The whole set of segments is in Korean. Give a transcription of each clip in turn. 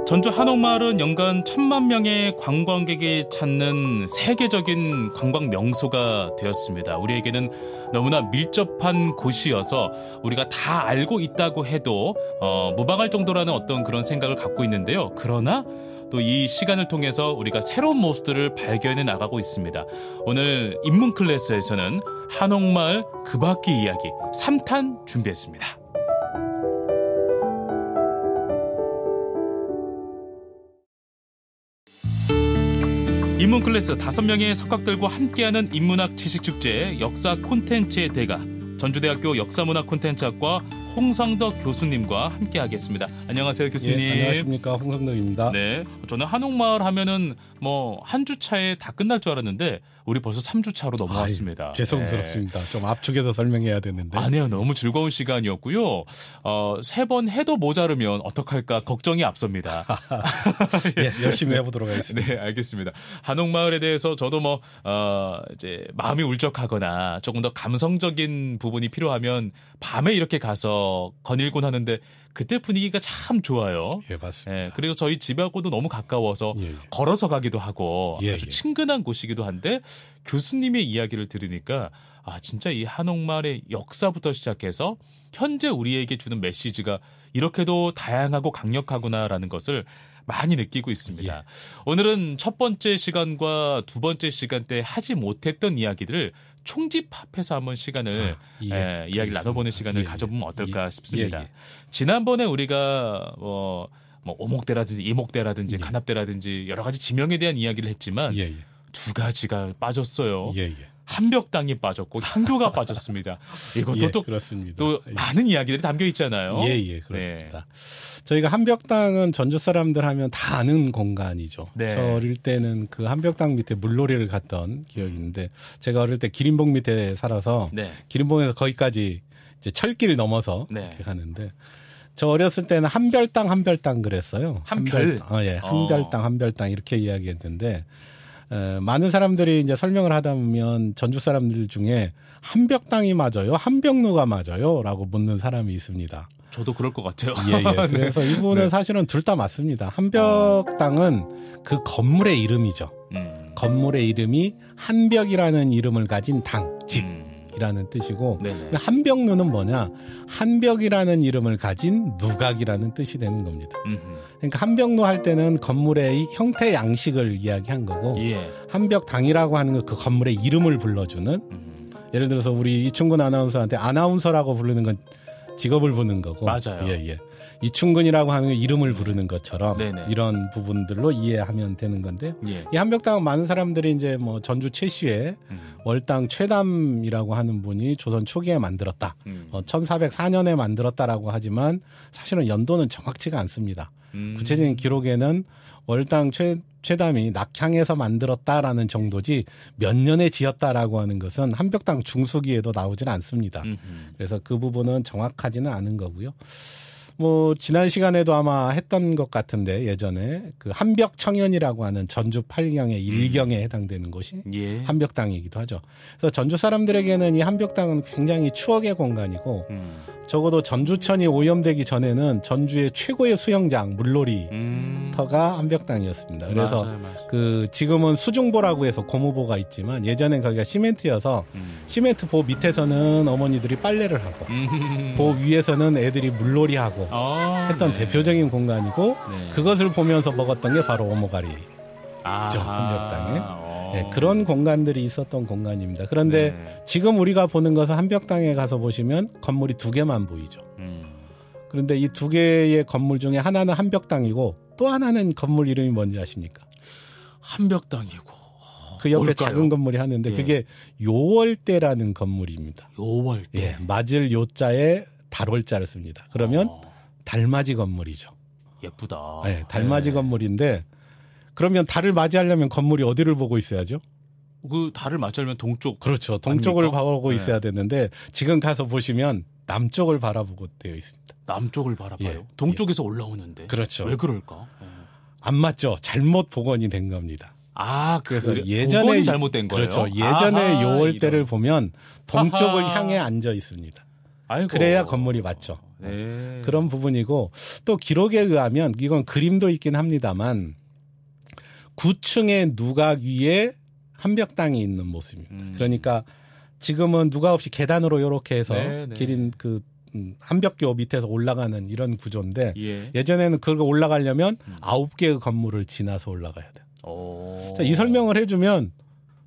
전주 한옥마을은 연간 1,000만 명의 관광객이 찾는 세계적인 관광 명소가 되었습니다. 우리에게는 너무나 밀접한 곳이어서 우리가 다 알고 있다고 해도 무방할 정도라는 어떤 그런 생각을 갖고 있는데요. 그러나 또 이 시간을 통해서 우리가 새로운 모습들을 발견해 나가고 있습니다. 오늘 인문 클래스에서는 한옥마을 그 밖의 이야기 3탄 준비했습니다. 인문 클래스 5명의 석학들과 함께하는 인문학 지식축제 역사 콘텐츠의 대가 전주대학교 역사문화 콘텐츠학과 홍성덕 교수님과 함께하겠습니다. 안녕하세요, 교수님. 네, 안녕하십니까, 홍성덕입니다. 네, 저는 한옥마을 하면은 한 주차에 다 끝날 줄 알았는데 우리 벌써 3주차로 넘어왔습니다. 죄송스럽습니다. 네. 좀 압축해서 설명해야 되는데. 아니요, 너무 즐거운 시간이었고요. 3번 해도 모자르면 어떡할까 걱정이 앞섭니다. 예, 열심히 해보도록 하겠습니다. 네, 알겠습니다. 한옥마을에 대해서 저도 이제 마음이 울적하거나 조금 더 감성적인 부분이 필요하면 밤에 이렇게 가서 거닐곤 하는데 그때 분위기가 참 좋아요. 예, 맞습니다. 예, 그리고 저희 집하고도 너무 가까워서 걸어서 가기도 하고 아주 친근한 곳이기도 한데 교수님의 이야기를 들으니까 진짜 이 한옥마을의 역사부터 시작해서 현재 우리에게 주는 메시지가 이렇게도 다양하고 강력하구나라는 것을 많이 느끼고 있습니다. 예. 오늘은 첫 번째 시간과 두 번째 시간 때 하지 못했던 이야기들을 총집합해서 한번 시간을 이야기를 나눠보는 시간을 가져보면 어떨까 싶습니다. 지난번에 우리가 오목대라든지 이목대라든지 간합대라든지 여러 가지 지명에 대한 이야기를 했지만 두 가지가 빠졌어요. 한벽당이 빠졌고 향교가 빠졌습니다. 이것도 그렇습니다. 또 많은 이야기들이 담겨 있잖아요. 그렇습니다. 저희가 한벽당은 전주 사람들 하면 다 아는 공간이죠. 네. 저 어릴 때는 그 한벽당 밑에 물놀이를 갔던 기억이 있는데 제가 어릴 때 기린봉 밑에 살아서 기린봉에서 거기까지 이제 철길 넘어서 이렇게 가는데 저 어렸을 때는 한별당 그랬어요. 한별당 이렇게 이야기했는데 많은 사람들이 이제 설명을 하다 보면 전주 사람들 중에 한벽당이 맞아요? 한벽로가 맞아요? 라고 묻는 사람이 있습니다. 저도 그럴 것 같아요. 그래서 이 부분은 사실은 둘 다 맞습니다. 한벽당은 그 건물의 이름이죠. 건물의 이름이 한벽이라는 이름을 가진 당, 집. 이라는 뜻이고 한벽루는 뭐냐? 한벽이라는 이름을 가진 누각이라는 뜻이 되는 겁니다. 그러니까 한벽루 할 때는 건물의 형태 양식을 이야기한 거고 한벽당이라고 하는 건 그 건물의 이름을 불러주는 예를 들어서 우리 이충근 아나운서한테 아나운서라고 부르는 건 직업을 부르는 거고 맞아요. 이충근이라고 하는 건 이름을 부르는 것처럼 이런 부분들로 이해하면 되는 건데 이 한벽당은 많은 사람들이 이제 전주 최씨의 월당 최담이라고 하는 분이 조선 초기에 만들었다. 1404년에 만들었다라고 하지만 사실은 연도는 정확치가 않습니다. 구체적인 기록에는 월당 최담이 낙향에서 만들었다라는 정도지 몇 년에 지었다라고 하는 것은 한벽당 중수기에도 나오지는 않습니다. 그래서 그 부분은 정확하지는 않은 거고요. 지난 시간에도 아마 했던 것 같은데 예전에 그 한벽청연이라고 하는 전주 8경의 1경에 해당되는 곳이 한벽당이기도 하죠. 그래서 전주 사람들에게는 이 한벽당은 굉장히 추억의 공간이고 적어도 전주천이 오염되기 전에는 전주의 최고의 수영장 물놀이터가 한벽당이었습니다. 그래서 맞아요. 그 지금은 수중보라고 해서 고무보가 있지만 예전엔 거기가 시멘트여서 시멘트 보 밑에서는 어머니들이 빨래를 하고 보 위에서는 애들이 물놀이하고 했던 대표적인 공간이고 그것을 보면서 먹었던 게 바로 오모가리죠. 한벽당에. 그런 공간들이 있었던 공간입니다. 그런데 지금 우리가 보는 것은 한벽당에 가서 보시면 건물이 2개만 보이죠. 그런데 이 2개의 건물 중에 하나는 한벽당이고 또 하나는 건물 이름이 뭔지 아십니까? 한벽당이고 그 옆에 뭘까요? 작은 건물이 하는데 그게 요월대라는 건물입니다. 요월대. 맞을 요자에 달월자를 씁니다. 그러면 달맞이 건물이죠. 예쁘다. 달맞이 건물인데 그러면 달을 맞이하려면 건물이 어디를 보고 있어야죠? 그 달을 맞이하려면 동쪽. 그렇죠. 동쪽을 보고 있어야 되는데 지금 가서 보시면 남쪽을 바라보고 되어 있습니다. 남쪽을 바라봐요? 동쪽에서 올라오는데. 그렇죠. 왜 그럴까? 안 맞죠. 잘못 복원이 된 겁니다. 그래서 예전에 복원이 잘못된 거예요? 그렇죠. 예전에 요월대를 보면 동쪽을 향해 앉아 있습니다. 아이고. 그래야 건물이 맞죠. 네. 그런 부분이고 또 기록에 의하면 이건 그림도 있긴 합니다만 9층의 누각 위에 한벽당이 있는 모습입니다. 그러니까 지금은 누각 없이 계단으로 이렇게 해서 기린 그 한벽교 밑에서 올라가는 이런 구조인데 예전에는 그거 올라가려면 9개의 건물을 지나서 올라가야 돼요. 자, 이 설명을 해주면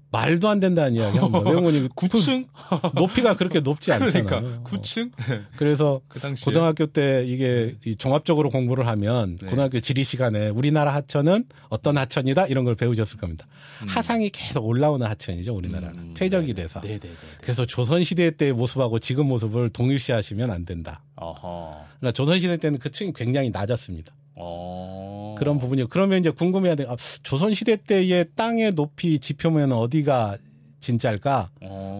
말도 안 된다는 이야기 합니다. 왜냐면 9층? 높이가 그렇게 높지 않잖아요. 그러니까 9층? 그래서 그 고등학교 때 이게 종합적으로 공부를 하면 고등학교 지리 시간에 우리나라 하천은 어떤 하천이다 이런 걸 배우셨을 겁니다. 하상이 계속 올라오는 하천이죠. 우리나라는. 퇴적이 돼서. 그래서 조선시대 때의 모습하고 지금 모습을 동일시하시면 안 된다. 그러니까 조선시대 때는 그 층이 굉장히 낮았습니다. 그런 부분이요. 그러면 이제 궁금해야 조선시대 때의 땅의 높이 지표면 어디가 진짜일까?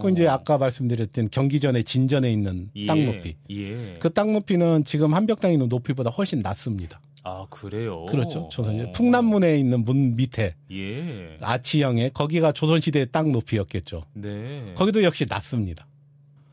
그 이제 아까 말씀드렸던 경기전의 진전에 있는 땅 높이. 그 땅 높이는 지금 한벽당에 있는 높이보다 훨씬 낮습니다. 아, 그래요? 그렇죠. 조선시대. 풍남문에 있는 문 밑에. 아치형에 거기가 조선시대의 땅 높이였겠죠. 네. 거기도 역시 낮습니다.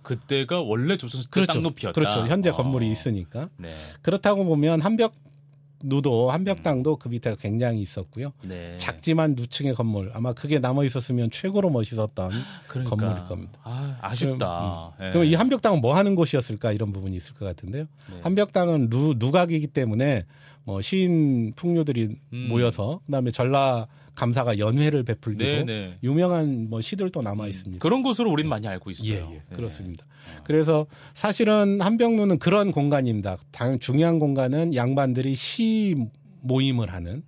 그때가 원래 조선시대 땅 높이였다. 그렇죠. 현재 건물이 있으니까. 네. 그렇다고 보면 한벽당도 그 밑에가 굉장히 있었고요. 작지만 누층의 건물 아마 그게 남아 있었으면 최고로 멋있었던 건물일 겁니다. 아쉽다. 그럼 이 한벽당은 뭐 하는 곳이었을까 이런 부분이 있을 것 같은데요. 한벽당은 누각이기 때문에 뭐 시인 풍류들이 모여서 그다음에 전라 감사가 연회를 베풀기도 유명한 뭐 시들도 남아 있습니다. 그런 곳으로 우리는 많이 알고 있어요. 그렇습니다. 그래서 사실은 한벽루는 그런 공간입니다. 중요한 공간은 양반들이 시 모임을 하는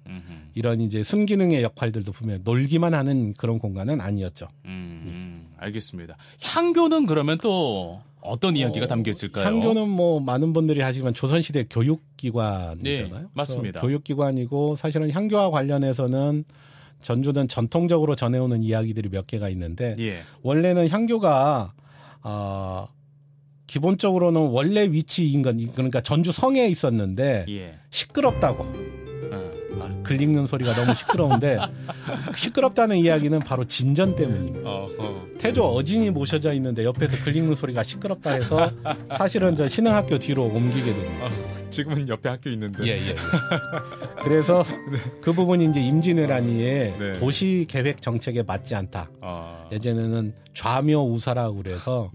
이런 이제 순기능의 역할들도 보면 놀기만 하는 그런 공간은 아니었죠. 알겠습니다. 향교는 그러면 또 어떤 이야기가 담겨 있을까요? 향교는 뭐 많은 분들이 하시지만 조선시대 교육기관이잖아요. 맞습니다. 교육기관이고 사실은 향교와 관련해서는 전주는 전통적으로 전해오는 이야기들이 몇 개가 있는데 원래는 향교가 기본적으로는 원래 위치인 건 그러니까 전주 성에 있었는데 시끄럽다고 글 읽는 소리가 너무 시끄러운데 시끄럽다는 이야기는 바로 진전 때문입니다. 태조 어진이 모셔져 있는데 옆에서 글 읽는 소리가 시끄럽다 해서 사실은 저 신흥학교 뒤로 옮기게 됩니다. 지금은 옆에 학교 있는데. 그래서 그 부분이 이제 임진왜란이의 도시 계획 정책에 맞지 않다. 예전에는 좌묘우사라고 그래서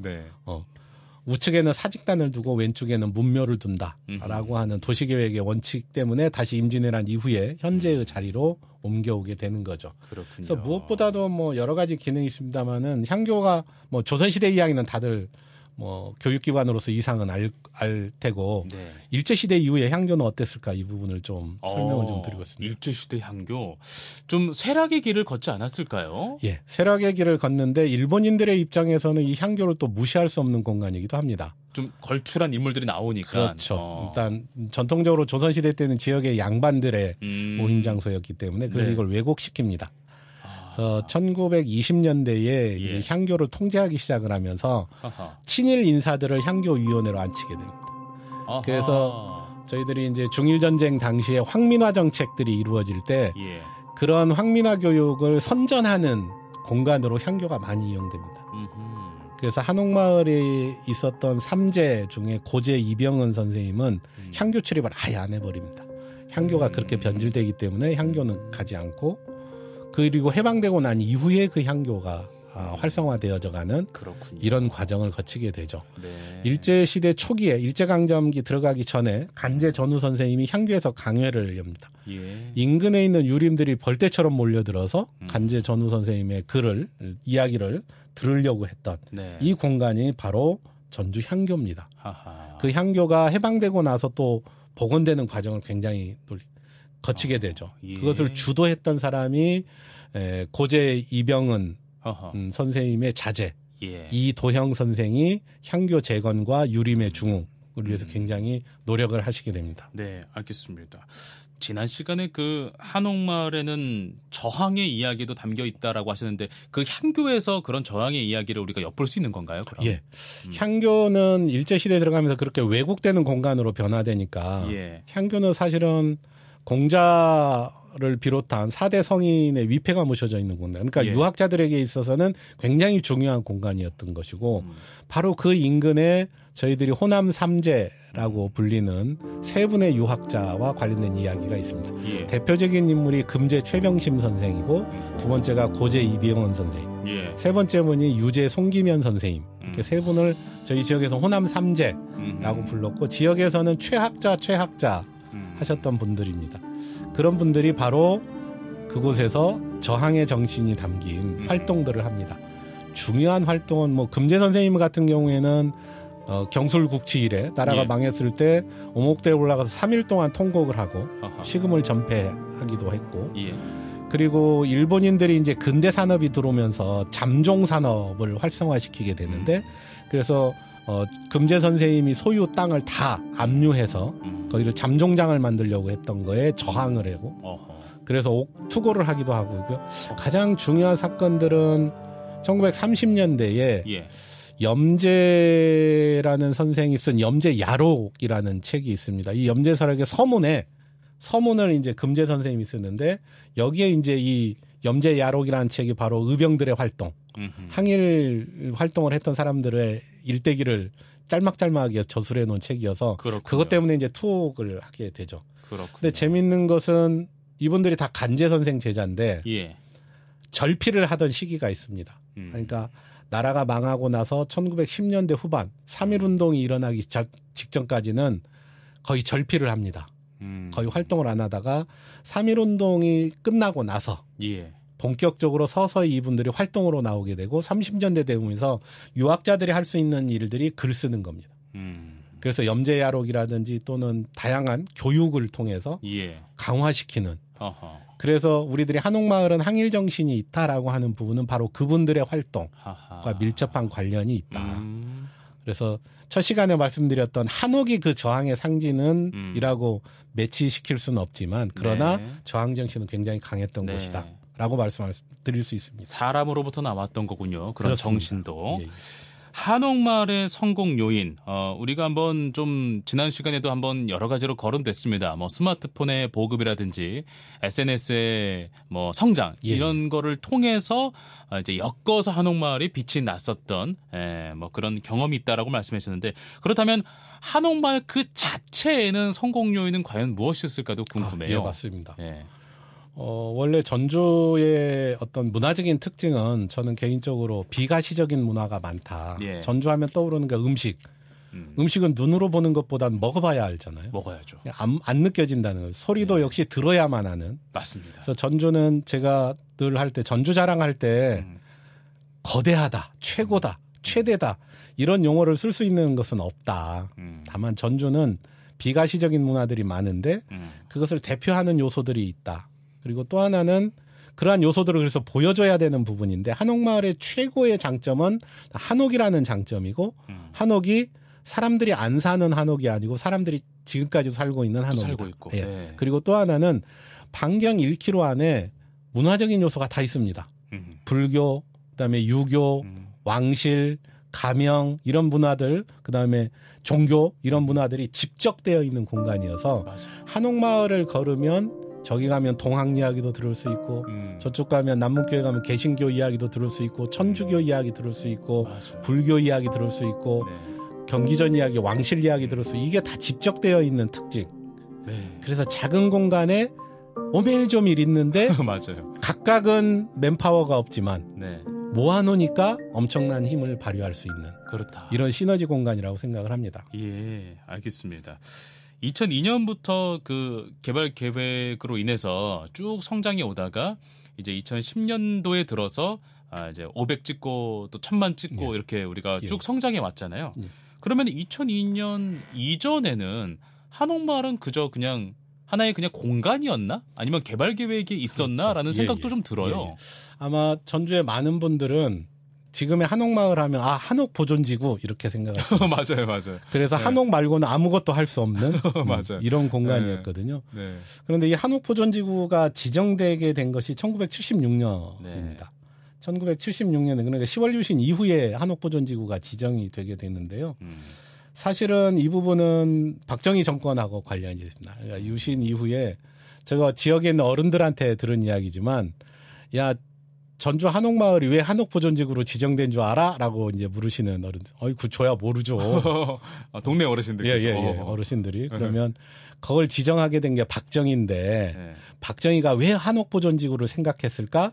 우측에는 사직단을 두고 왼쪽에는 문묘를 둔다라고 하는 도시계획의 원칙 때문에 다시 임진왜란 이후에 현재의 자리로 옮겨오게 되는 거죠. 그렇군요. 그래서 무엇보다도 뭐 여러 가지 기능이 있습니다만은 향교가 뭐 조선시대 이야기는 다들 뭐 교육기관으로서 이상은 알 테고 일제시대 이후에 향교는 어땠을까 이 부분을 좀 설명을 좀 드리고 있습니다. 일제시대 향교 좀 쇠락의 길을 걷지 않았을까요? 쇠락의 길을 걷는데 일본인들의 입장에서는 이 향교를 또 무시할 수 없는 공간이기도 합니다. 좀 걸출한 인물들이 나오니까. 그렇죠. 일단 전통적으로 조선시대 때는 지역의 양반들의 모임 장소였기 때문에 그래서 이걸 왜곡시킵니다. 그래서 1920년대에 이제 향교를 통제하기 시작을 하면서 친일 인사들을 향교위원회로 앉히게 됩니다. 그래서 저희들이 이제 중일전쟁 당시에 황민화 정책들이 이루어질 때 그런 황민화 교육을 선전하는 공간으로 향교가 많이 이용됩니다. 그래서 한옥마을에 있었던 삼재 중에 고재 이병헌 선생님은 향교 출입을 아예 안 해버립니다. 향교가 그렇게 변질되기 때문에 향교는 가지 않고 그리고 해방되고 난 이후에 그 향교가 활성화되어져가는 이런 과정을 거치게 되죠. 일제시대 초기에 일제강점기 들어가기 전에 간제 전우 선생님이 향교에서 강회를 엽니다. 인근에 있는 유림들이 벌떼처럼 몰려들어서 간제 전우 선생님의 이야기를 들으려고 했던 이 공간이 바로 전주 향교입니다. 그 향교가 해방되고 나서 또 복원되는 과정을 굉장히 거치게 되죠. 그것을 주도했던 사람이 고재 이병헌 선생님의 자제 이도형 선생이 향교 재건과 유림의 중흥을 위해서 굉장히 노력을 하시게 됩니다. 네, 알겠습니다. 지난 시간에 그 한옥마을에는 저항의 이야기도 담겨 있다라고 하셨는데 그 향교에서 그런 저항의 이야기를 우리가 엿볼 수 있는 건가요? 그럼? 향교는 일제시대에 들어가면서 그렇게 왜곡되는 공간으로 변화되니까 향교는 사실은 공자를 비롯한 4대 성인의 위패가 모셔져 있는 공간. 그러니까 유학자들에게 있어서는 굉장히 중요한 공간이었던 것이고 바로 그 인근에 저희들이 호남 3제라고 불리는 세 분의 유학자와 관련된 이야기가 있습니다. 예. 대표적인 인물이 금제 최병심 선생이고 두 번째가 고제 이병헌 선생, 세 번째 분이 유제 송기면 선생님. 이렇게 세 분을 저희 지역에서 호남 3제라고 불렀고 지역에서는 최학자 하셨던 분들입니다. 그런 분들이 바로 그곳에서 저항의 정신이 담긴 활동들을 합니다. 중요한 활동은 뭐 금제 선생님 같은 경우에는 경술국치 이래 나라가 망했을 때 오목대에 올라가서 3일 동안 통곡을 하고 식음을 전폐하기도 했고 그리고 일본인들이 이제 근대 산업이 들어오면서 잠종 산업을 활성화시키게 되는데 그래서 금제 선생님이 소유 땅을 다 압류해서 거기를 잠종장을 만들려고 했던 거에 저항을 하고 그래서 투고를 하기도 하고 가장 중요한 사건들은 1930년대에 염제라는 선생이 쓴 염제야록이라는 책이 있습니다. 이 염제설학의 서문을 이제 금제 선생님이 쓰는데 여기에 이제 이 염제야록이라는 책이 바로 의병들의 활동, 항일 활동을 했던 사람들의 일대기를 짤막짤막하게 저술해 놓은 책이어서 그렇군요. 그것 때문에 이제 투옥을 하게 되죠. 그런데 재밌는 것은 이분들이 다 간제 선생 제자인데 절필을 하던 시기가 있습니다. 그러니까 나라가 망하고 나서 1910년대 후반 3.1운동이 일어나기 직전까지는 거의 절필을 합니다. 거의 활동을 안 하다가 3.1운동이 끝나고 나서 본격적으로 서서히 이분들이 활동으로 나오게 되고 30년대 되면서 유학자들이 할 수 있는 일들이 글 쓰는 겁니다. 그래서 염제야록이라든지 또는 다양한 교육을 통해서 강화시키는 그래서 우리들이 한옥마을은 항일 정신이 있다라고 하는 부분은 바로 그분들의 활동과 밀접한 관련이 있다. 그래서 첫 시간에 말씀드렸던 한옥이 그 저항의 상징은 이라고 매치시킬 수는 없지만 그러나 저항 정신은 굉장히 강했던 곳이다 라고 말씀드릴 수 있습니다. 사람으로부터 나왔던 거군요. 그런 그렇습니다. 정신도. 한옥마을의 성공 요인, 우리가 한번 좀 지난 시간에도 한번 여러 가지로 거론됐습니다. 뭐 스마트폰의 보급이라든지 SNS의 뭐 성장 이런 거를 통해서 이제 엮어서 한옥마을이 빛이 났었던 뭐 그런 경험이 있다라고 말씀하셨는데 그렇다면 한옥마을 그 자체에는 성공 요인은 과연 무엇이었을까도 궁금해요. 맞습니다. 원래 전주의 어떤 문화적인 특징은 저는 개인적으로 비가시적인 문화가 많다. 전주하면 떠오르는 게 음식은 눈으로 보는 것보다는 먹어봐야 알잖아요. 먹어야죠. 안 느껴진다는 거예요. 소리도 역시 들어야만 하는. 맞습니다. 그래서 전주는 제가 늘 할 때 전주 자랑할 때 거대하다, 최고다, 최대다 이런 용어를 쓸 수 있는 것은 없다. 다만 전주는 비가시적인 문화들이 많은데 그것을 대표하는 요소들이 있다. 그리고 또 하나는 그러한 요소들을 그래서 보여줘야 되는 부분인데 한옥마을의 최고의 장점은 한옥이라는 장점이고 한옥이 사람들이 안 사는 한옥이 아니고 사람들이 지금까지 살고 있는 한옥이다. 살고 있고. 그리고 또 하나는 반경 1km 안에 문화적인 요소가 다 있습니다. 불교, 그다음에 유교, 왕실, 가명 이런 문화들, 그다음에 종교 이런 문화들이 집적되어 있는 공간이어서 한옥마을을 걸으면 저기 가면 동학 이야기도 들을 수 있고 저쪽 가면 남문교회 가면 개신교 이야기도 들을 수 있고 천주교 이야기 들을 수 있고 불교 이야기 들을 수 있고 경기전 이야기, 왕실 이야기 들을 수 있고 이게 다 집적되어 있는 특징. 그래서 작은 공간에 오멜조밀 있는데 맞아요. 각각은 맨파워가 없지만 모아놓으니까 엄청난 힘을 발휘할 수 있는 그렇다. 이런 시너지 공간이라고 생각을 합니다. 예, 알겠습니다. 2002년부터 그 개발 계획으로 인해서 쭉 성장해 오다가 이제 2010년도에 들어서 이제 500 찍고 또 1000만 찍고 이렇게 우리가 쭉 성장해 왔잖아요. 그러면 2002년 이전에는 한옥마을은 그저 그냥 하나의 그냥 공간이었나? 아니면 개발 계획이 있었나라는 생각도 좀 들어요. 아마 전주의 많은 분들은 지금의 한옥마을 하면 한옥 보존지구 이렇게 생각하시죠. 맞아요. 그래서 한옥 말고는 아무것도 할 수 없는 맞아요. 이런 공간이었거든요. 그런데 이 한옥 보존지구가 지정되게 된 것이 1976년입니다. 1976년에 그러니까 10월 유신 이후에 한옥 보존지구가 지정이 되게 되는데요. 사실은 이 부분은 박정희 정권하고 관련이 있습니다. 그러니까 유신 이후에 제가 지역에 있는 어른들한테 들은 이야기지만 전주 한옥마을이 왜 한옥보존지구로 지정된 줄 알아? 라고 이제 물으시는 어른, 저야 모르죠. 동네 어르신들께서. 예, 어르신들이. 그러면 그걸 지정하게 된 게 박정희인데, 박정희가 왜 한옥보존지구를 생각했을까?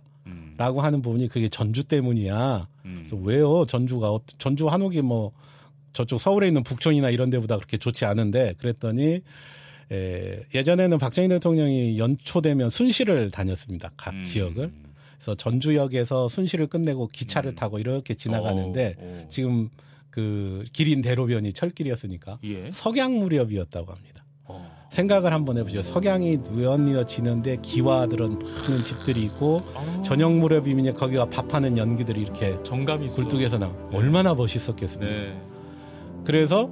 라고 하는 부분이 그게 전주 때문이야. 그래서 왜요? 전주 한옥이 뭐, 저쪽 서울에 있는 북촌이나 이런 데보다 그렇게 좋지 않은데, 그랬더니, 예전에는 박정희 대통령이 연초되면 순시를 다녔습니다. 각 지역을. 그래서 전주역에서 순시를 끝내고 기차를 타고 이렇게 지나가는데 지금 그 길인 대로변이 철길이었으니까 석양 무렵이었다고 합니다. 생각을 한번 해보죠. 석양이 뉘어지는데 기와들은 많은 집들이 있고 저녁 무렵이면 거기가 밥하는 연기들이 이렇게 정감이 있어. 굴뚝에서 나와. 얼마나 멋있었겠습니까. 그래서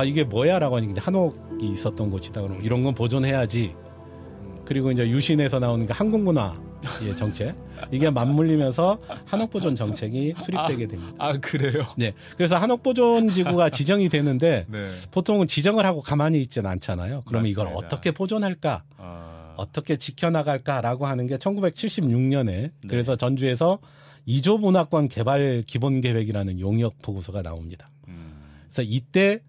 이게 뭐야라고 하니까 이제 한옥이 있었던 곳이다. 그러면 이런 건 보존해야지. 그리고 이제 유신에서 나오는 게 한국문화의 정책 이게 맞물리면서 한옥보존 정책이 수립되게 됩니다. 그래요? 네. 그래서 한옥보존지구가 지정이 되는데 보통은 지정을 하고 가만히 있지는 않잖아요. 그러면 맞습니다. 이걸 어떻게 보존할까? 어떻게 지켜나갈까라고 하는 게 1976년에 그래서 전주에서 2조 문화권 개발 기본계획이라는 용역 보고서가 나옵니다. 그래서 이때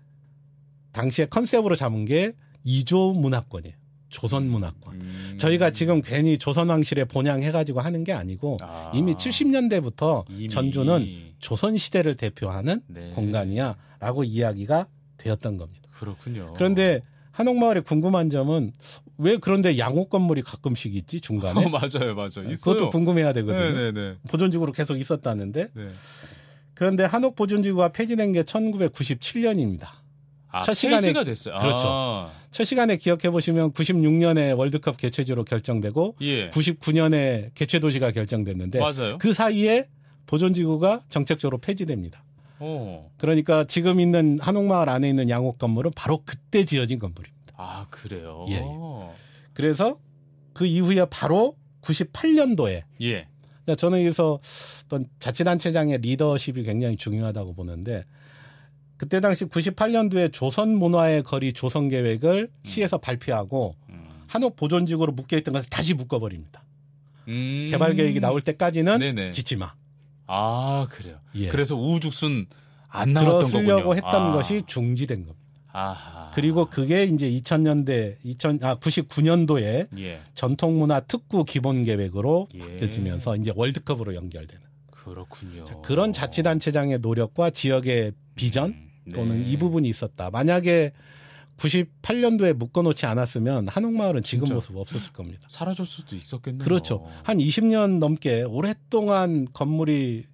당시에 컨셉으로 잡은 게 2조 문화권이에요. 조선 문화권. 저희가 지금 괜히 조선왕실에 본향해가지고 하는 게 아니고 이미 70년대부터 전주는 조선시대를 대표하는 공간이야라고 이야기가 되었던 겁니다. 그렇군요. 그런데 한옥마을의 궁금한 점은 왜 그런데 양옥 건물이 가끔씩 있지 중간에? 맞아요. 있어요. 그것도 궁금해야 되거든요. 보존지구로 계속 있었다는데. 그런데 한옥보존지구가 폐지된 게 1997년입니다. 첫 시간에 폐지가 됐어요. 그렇죠. 첫 시간에 기억해 보시면 96년에 월드컵 개최지로 결정되고 99년에 개최 도시가 결정됐는데 맞아요. 그 사이에 보존지구가 정책적으로 폐지됩니다. 그러니까 지금 있는 한옥마을 안에 있는 양옥 건물은 바로 그때 지어진 건물입니다. 그래요? 그래서 그 이후에 바로 98년도에 그러니까 저는 여기서 어떤 자치단체장의 리더십이 굉장히 중요하다고 보는데 그때 당시 98년도에 조선문화의 거리 조성계획을 시에서 발표하고 한옥보존지구로 묶여있던 것을 다시 묶어버립니다. 개발계획이 나올 때까지는 짓지 마. 그래요. 그래서 우후죽순 안 나왔던 거군요. 들어서려고 했던 것이 중지된 겁니다. 그리고 그게 이제 99년도에 전통문화 특구 기본계획으로 바뀌어지면서 이제 월드컵으로 연결되는. 그렇군요. 그런 자치단체장의 노력과 지역의 비전 또는 이 부분이 있었다. 만약에 98년도에 묶어놓지 않았으면 한옥마을은 지금 모습 없었을 겁니다. 사라질 수도 있었겠네요. 그렇죠. 한 20년 넘게 오랫동안 건물이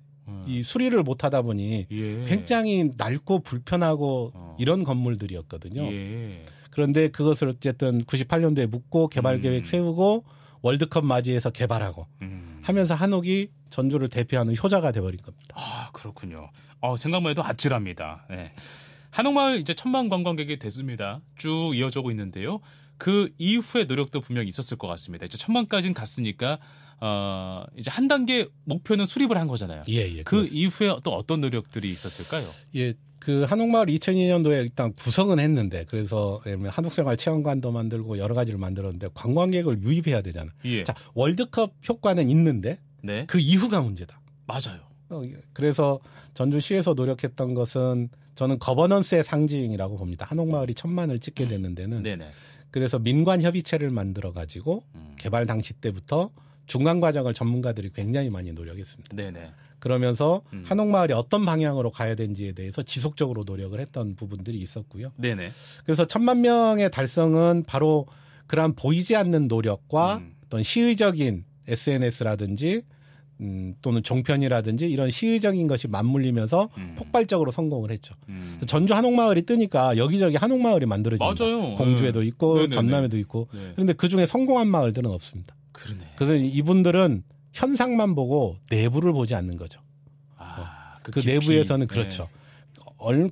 이 수리를 못하다 보니 굉장히 낡고 불편하고 이런 건물들이었거든요. 그런데 그것을 어쨌든 98년도에 묶고 개발계획 세우고 월드컵 맞이해서 개발하고 하면서 한옥이 전주를 대표하는 효자가 돼버린 겁니다. 그렇군요. 생각만 해도 아찔합니다. 한옥마을 이제 1000만 관광객이 됐습니다. 쭉 이어져 오고 있는데요. 그 이후의 노력도 분명히 있었을 것 같습니다. 이제 1000만까지는 갔으니까 이제 한 단계 목표는 수립을 한 거잖아요. 그 그렇습니다. 이후에 또 어떤 노력들이 있었을까요? 그 한옥마을 2002년도에 일단 구성은 했는데 그래서 한옥생활 체험관도 만들고 여러 가지를 만들었는데 관광객을 유입해야 되잖아요. 자, 월드컵 효과는 있는데 그 이후가 문제다. 맞아요. 그래서 전주시에서 노력했던 것은 저는 거버넌스의 상징이라고 봅니다. 한옥마을이 1000만을 찍게 되는 데는. 그래서 민관협의체를 만들어가지고 개발 당시 때부터 중간 과정을 전문가들이 굉장히 많이 노력했습니다. 그러면서 한옥마을이 어떤 방향으로 가야 되는지에 대해서 지속적으로 노력을 했던 부분들이 있었고요. 그래서 1000만 명의 달성은 바로 그러한 보이지 않는 노력과 어떤 시의적인 SNS라든지 또는 종편이라든지 이런 시의적인 것이 맞물리면서 폭발적으로 성공을 했죠. 전주 한옥마을이 뜨니까 여기저기 한옥마을이 만들어집니다. 맞아요. 공주에도 있고 전남에도 있고. 그런데 그중에 성공한 마을들은 없습니다. 그래서 이분들은 현상만 보고 내부를 보지 않는 거죠. 그 내부에서는 그렇죠.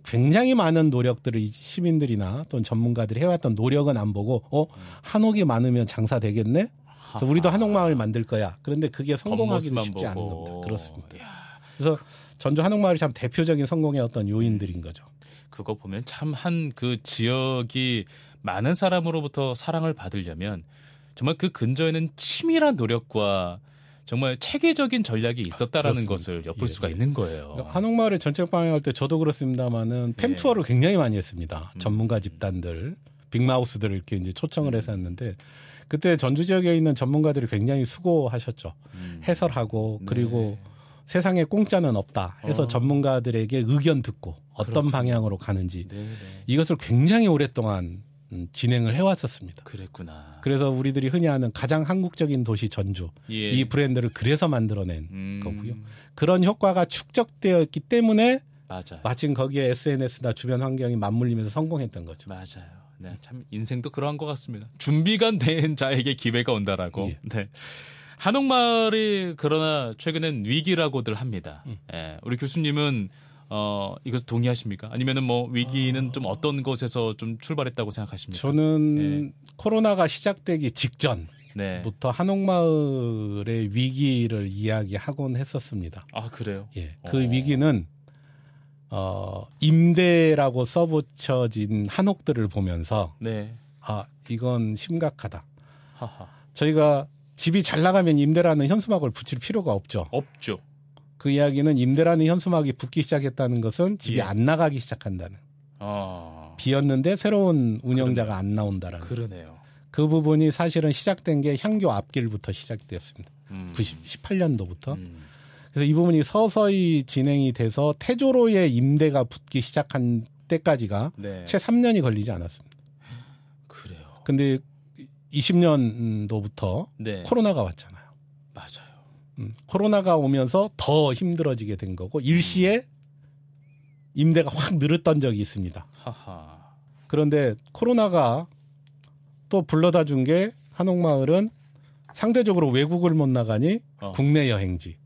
굉장히 많은 노력들을 시민들이나 또는 전문가들이 해왔던 노력은 안 보고 한옥이 많으면 장사 되겠네? 그래서 우리도 한옥마을 만들 거야. 그런데 그게 성공하기는 쉽지 않은 겁니다. 그렇습니다. 그래서 전주 한옥마을이 참 대표적인 성공의 어떤 요인들인 거죠. 그거 보면 참 한 그 지역이 많은 사람으로부터 사랑을 받으려면 정말 그 근저에는 치밀한 노력과 정말 체계적인 전략이 있었다라는 것을 엿볼 수가 있는 거예요. 한옥마을에 전책 방영할 때 저도 그렇습니다만은 팸 투어를 굉장히 많이 했습니다. 전문가 집단들, 빅마우스들을 이렇게 이제 초청을 해서 했는데 그때 전주 지역에 있는 전문가들이 굉장히 수고하셨죠. 해설하고 그리고 세상에 공짜는 없다 해서 전문가들에게 의견 듣고 어떤 방향으로 가는지 이것을 굉장히 오랫동안 진행을 해왔었습니다. 그랬구나. 그래서 우리들이 흔히 아는 가장 한국적인 도시 전주 이 브랜드를 그래서 만들어낸 거고요. 그런 효과가 축적되었기 때문에 맞아요. 마침 거기에 SNS나 주변 환경이 맞물리면서 성공했던 거죠. 맞아요. 네, 참 인생도 그러한 것 같습니다. 준비가 된 자에게 기회가 온다라고. 네. 한옥마을이 그러나 최근엔 위기라고들 합니다. 우리 교수님은 이것을 동의하십니까? 아니면은 뭐 위기는 좀 어떤 것에서 좀 출발했다고 생각하십니까? 저는 코로나가 시작되기 직전부터 한옥마을의 위기를 이야기하곤 했었습니다. 아, 그래요? 예. 그 위기는 임대라고 써붙여진 한옥들을 보면서 아, 이건 심각하다. 하하. 저희가 집이 잘 나가면 임대라는 현수막을 붙일 필요가 없죠. 없죠. 그 이야기는 임대라는 현수막이 붙기 시작했다는 것은 집이 안 나가기 시작한다는. 비었는데 새로운 운영자가 안 나온다라는. 그러네요. 그 부분이 사실은 시작된 게 향교 앞길부터 시작되었습니다. 18년도부터. 그래서 이 부분이 서서히 진행이 돼서 태조로의 임대가 붙기 시작한 때까지가 채 3년이 걸리지 않았습니다. 그래요. 근데 20년도부터 코로나가 왔잖아요. 맞아요. 코로나가 오면서 더 힘들어지게 된 거고 일시에 임대가 확 늘었던 적이 있습니다. 하하. 그런데 코로나가 또 불러다 준 게 한옥마을은 상대적으로 외국을 못 나가니 국내 여행지.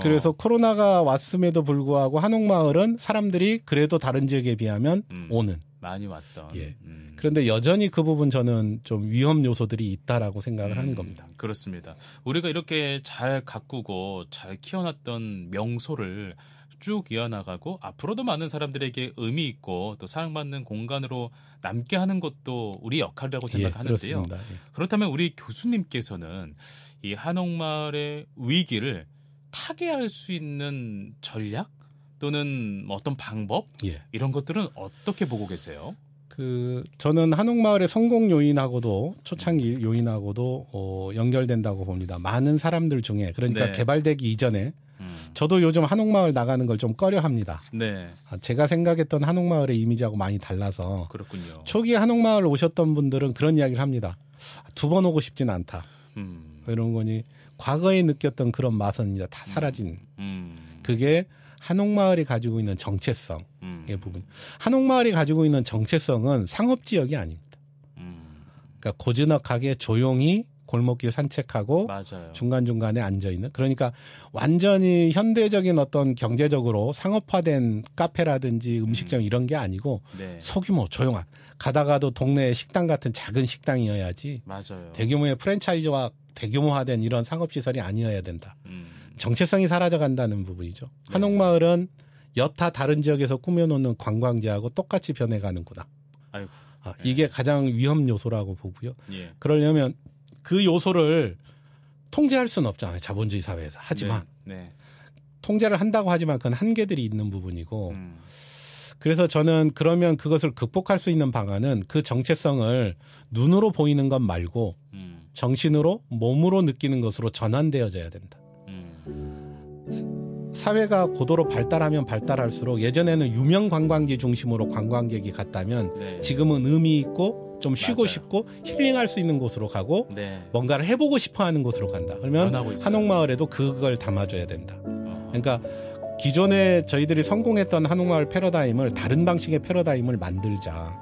그래서 코로나가 왔음에도 불구하고 한옥마을은 사람들이 그래도 다른 지역에 비하면 오는. 많이 왔던. 그런데 여전히 그 부분 저는 좀 위험 요소들이 있다라고 생각을 하는 겁니다. 그렇습니다. 우리가 이렇게 잘 가꾸고 잘 키워놨던 명소를 쭉 이어나가고 앞으로도 많은 사람들에게 의미 있고 또 사랑받는 공간으로 남게 하는 것도 우리 역할이라고 생각하는데요. 그렇다면 우리 교수님께서는 이 한옥마을의 위기를 타개할 수 있는 전략 또는 어떤 방법 이런 것들은 어떻게 보고 계세요? 저는 한옥마을의 성공 요인하고도 초창기 요인하고도 연결된다고 봅니다. 많은 사람들 중에 그러니까 개발되기 이전에 저도 요즘 한옥마을 나가는 걸 좀 꺼려합니다. 제가 생각했던 한옥마을의 이미지하고 많이 달라서. 그렇군요. 초기에 한옥마을 오셨던 분들은 그런 이야기를 합니다. 2번 오고 싶지는 않다. 이런 거니 과거에 느꼈던 그런 맛은 이제 다 사라진. 그게 한옥마을이 가지고 있는 정체성의 부분. 한옥마을이 가지고 있는 정체성은 상업지역이 아닙니다. 그러니까 고즈넉하게 조용히 골목길 산책하고 중간중간에 앉아있는. 그러니까 완전히 현대적인 어떤 경제적으로 상업화된 카페라든지 음식점 이런 게 아니고 소규모 조용한. 가다가도 동네에 식당 같은 작은 식당이어야지 대규모의 프랜차이즈와 대규모화된 이런 상업시설이 아니어야 된다. 정체성이 사라져간다는 부분이죠. 한옥마을은 여타 다른 지역에서 꾸며놓는 관광지하고 똑같이 변해가는구나. 이게 가장 위험 요소라고 보고요. 그러려면 그 요소를 통제할 수는 없잖아요. 자본주의 사회에서. 하지만 통제를 한다고 하지만 그건 한계들이 있는 부분이고 그래서 저는 그러면 그것을 극복할 수 있는 방안은 그 정체성을 눈으로 보이는 것 말고 정신으로 몸으로 느끼는 것으로 전환되어져야 된다. 사회가 고도로 발달하면 발달할수록 예전에는 유명 관광지 중심으로 관광객이 갔다면 지금은 의미 있고 좀 쉬고 싶고 힐링할 수 있는 곳으로 가고 뭔가를 해보고 싶어하는 곳으로 간다. 그러면 한옥마을에도 그걸 담아줘야 된다. 그러니까 기존에 저희들이 성공했던 한옥마을 패러다임을 다른 방식의 패러다임을 만들자.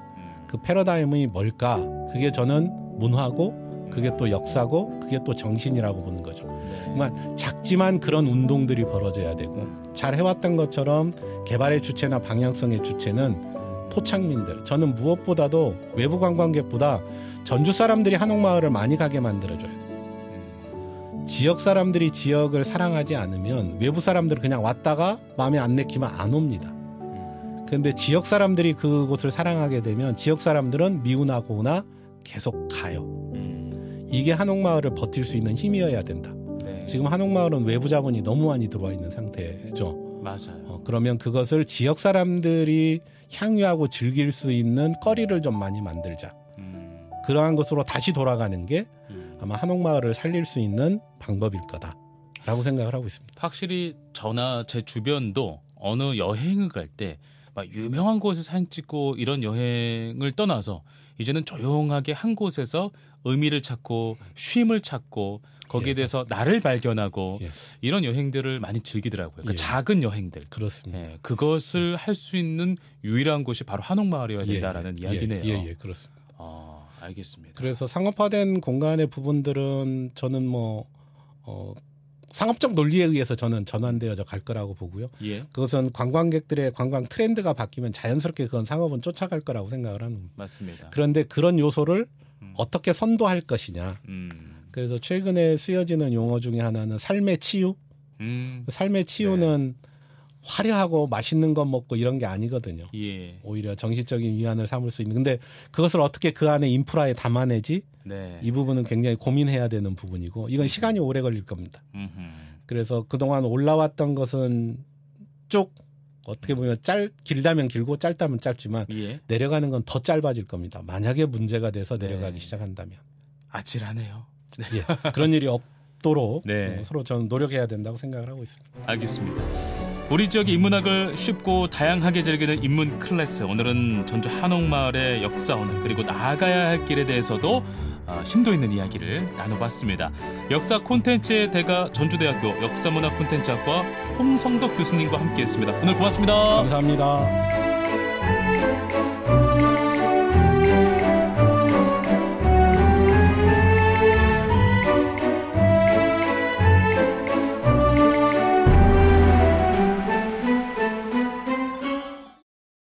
그 패러다임이 뭘까? 그게 저는 문화고 그게 또 역사고 그게 또 정신이라고 보는 거죠. 그러니까 작지만 그런 운동들이 벌어져야 되고 잘 해왔던 것처럼 개발의 주체나 방향성의 주체는 토착민들. 저는 무엇보다도 외부 관광객보다 전주 사람들이 한옥마을을 많이 가게 만들어줘야 돼요. 지역 사람들이 지역을 사랑하지 않으면 외부 사람들은 그냥 왔다가 마음에 안 내키면 안 옵니다. 그런데 지역 사람들이 그곳을 사랑하게 되면 지역 사람들은 미우나 고우나 계속 가요. 이게 한옥마을을 버틸 수 있는 힘이어야 된다. 네. 지금 한옥마을은 외부 자본이 너무 많이 들어와 있는 상태죠. 맞아요. 그러면 그것을 지역 사람들이 향유하고 즐길 수 있는 거리를 좀 많이 만들자. 그러한 것으로 다시 돌아가는 게 아마 한옥마을을 살릴 수 있는 방법일 거다라고 생각을 하고 있습니다. 확실히 저나 제 주변도 어느 여행을 갈 때 막 유명한 곳에 사진 찍고 이런 여행을 떠나서 이제는 조용하게 한 곳에서 의미를 찾고 쉼을 찾고 거기에 대해서 맞습니다. 나를 발견하고 이런 여행들을 많이 즐기더라고요. 그러니까 작은 여행들. 그렇습니다. 그것을 할 수 있는 유일한 곳이 바로 한옥마을이어야 된다라는 이야기네요. 그렇습니다. 알겠습니다. 그래서 상업화된 공간의 부분들은 저는 상업적 논리에 의해서 저는 전환되어져 갈 거라고 보고요. 그것은 관광객들의 관광 트렌드가 바뀌면 자연스럽게 그건 상업은 쫓아갈 거라고 생각을 합니다. 맞습니다. 그런데 그런 요소를 어떻게 선도할 것이냐. 그래서 최근에 쓰여지는 용어 중에 하나는 삶의 치유. 삶의 치유는 화려하고 맛있는 것 먹고 이런 게 아니거든요. 오히려 정신적인 위안을 삼을 수 있는. 근데 그것을 어떻게 그 안에 인프라에 담아내지? 이 부분은 굉장히 고민해야 되는 부분이고 이건 시간이 오래 걸릴 겁니다. 그래서 그동안 올라왔던 것은 쭉 어떻게 보면 길다면 길고 짧다면 짧지만 내려가는 건 더 짧아질 겁니다. 만약에 문제가 돼서 내려가기 시작한다면. 아찔하네요. 그런 일이 없도록 서로 저는 노력해야 된다고 생각을 하고 있습니다. 알겠습니다. 우리 지역의 인문학을 쉽고 다양하게 즐기는 인문 클래스. 오늘은 전주 한옥마을의 역사원 그리고 나아가야 할 길에 대해서도 심도 있는 이야기를 나눠봤습니다. 역사 콘텐츠의 대가 전주대학교 역사문화 콘텐츠학과 홍성덕 교수님과 함께했습니다. 오늘 고맙습니다. 감사합니다.